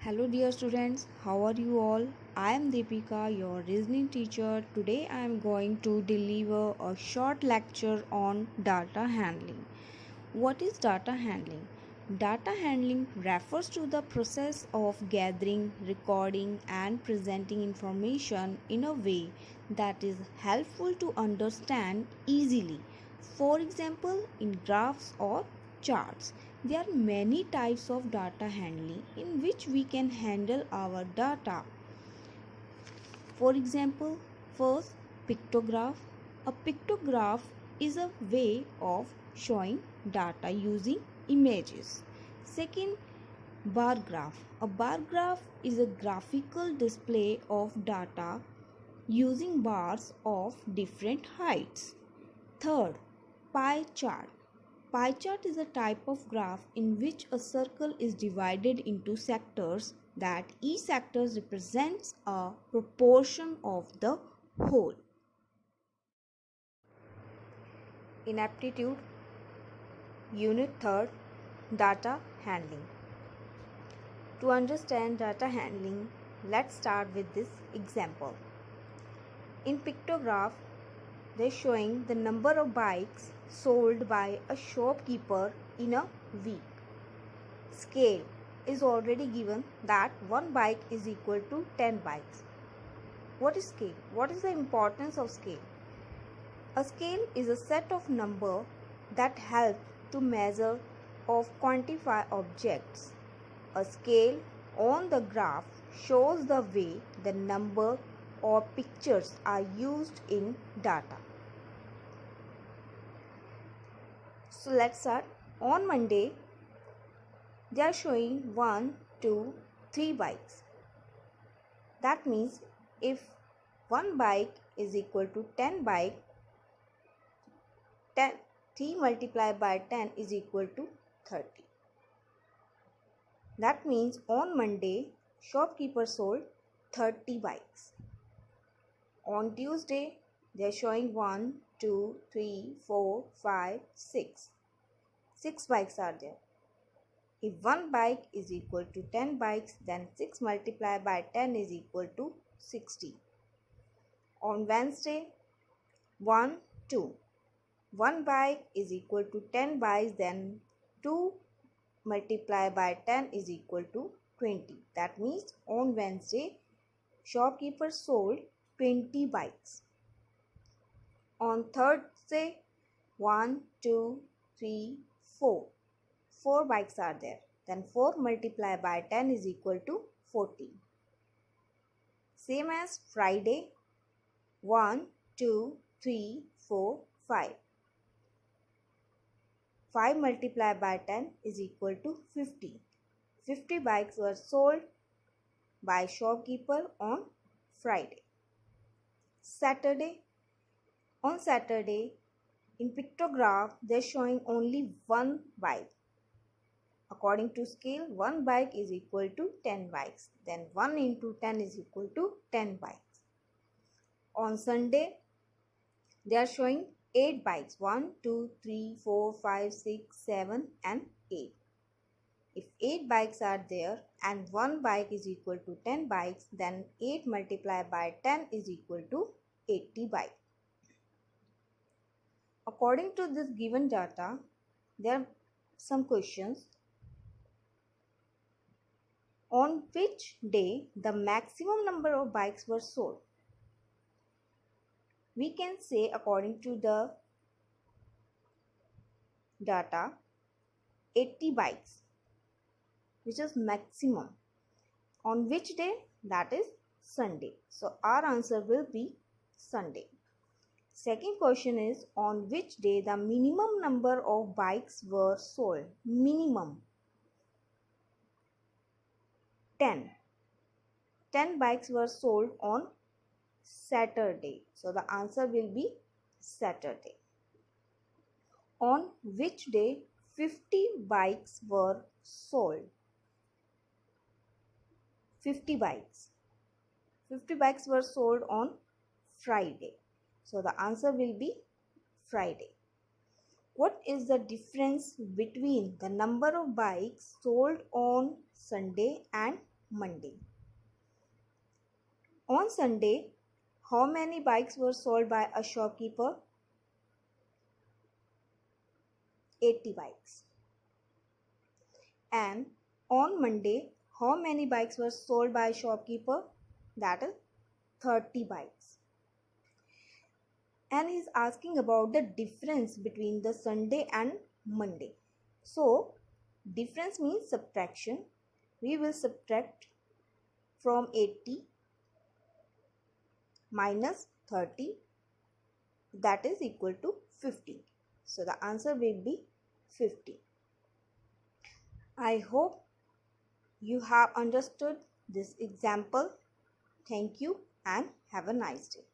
Hello dear students, how are you all? I am Deepika, your reasoning teacher. Today I am going to deliver a short lecture on data handling. What is data handling? Data handling refers to the process of gathering, recording and presenting information in a way that is helpful to understand easily. For example, in graphs or charts. There are many types of data handling in which we can handle our data. For example, first, pictograph. A pictograph is a way of showing data using images. Second, bar graph. A bar graph is a graphical display of data using bars of different heights. Third, pie chart. Pie chart is a type of graph in which a circle is divided into sectors that each sector represents a proportion of the whole. In aptitude, unit 3rd, data handling. To understand data handling, let's start with this example. In pictograph, they're showing the number of bikes sold by a shopkeeper in a week. Scale is already given that one bike is equal to 10 bikes. What is scale? What is the importance of scale? A scale is a set of number that help to measure or quantify objects. A scale on the graph shows the way the number or pictures are used in data. So let's start. On Monday, they are showing 1, 2, 3 bikes. That means if one bike is equal to 10 bike, 3 multiplied by 10 is equal to 30. That means on Monday, shopkeeper sold 30 bikes. On Tuesday, they are showing 1, 2, 3, 4, 5, 6. 6 bikes are there. If one bike is equal to 10 bikes, then 6 multiplied by 10 is equal to 60. On Wednesday, 1, 2. One bike is equal to 10 bikes, then 2 multiplied by 10 is equal to 20. That means on Wednesday, shopkeeper sold 20 bikes. On Thursday, 1, 2, 3, 4. 4 bikes are there. Then 4 multiplied by 10 is equal to 40. Same as Friday, 1, 2, 3, 4, 5. 5 multiplied by 10 is equal to 50. 50 bikes were sold by shopkeeper on Friday. On Saturday, in pictograph, they are showing only one bike. According to scale, one bike is equal to 10 bikes. Then 1 into 10 is equal to 10 bikes. On Sunday, they are showing 8 bikes. 1, 2, 3, 4, 5, 6, 7 and 8. If 8 bikes are there and one bike is equal to 10 bikes, then 8 multiplied by 10 is equal to 80 bikes. According to this given data, there are some questions. On which day the maximum number of bikes were sold? We can say according to the data 80 bikes, which is maximum. On which day? That is Sunday. So our answer will be Sunday. Second question is on which day the minimum number of bikes were sold? Minimum 10. 10 bikes were sold on Saturday. So the answer will be Saturday. On which day 50 bikes were sold? 50 bikes. 50 bikes were sold on Friday. So the answer will be Friday. What is the difference between the number of bikes sold on Sunday and Monday. On Sunday, how many bikes were sold by a shopkeeper? 80 bikes. And on Monday, how many bikes were sold by a shopkeeper? That is 30 bikes. And he's asking about the difference between the Sunday and Monday. So, difference means subtraction. We will subtract from 80 minus 30, that is equal to 50. So, the answer will be 50. I hope you have understood this example. Thank you and have a nice day.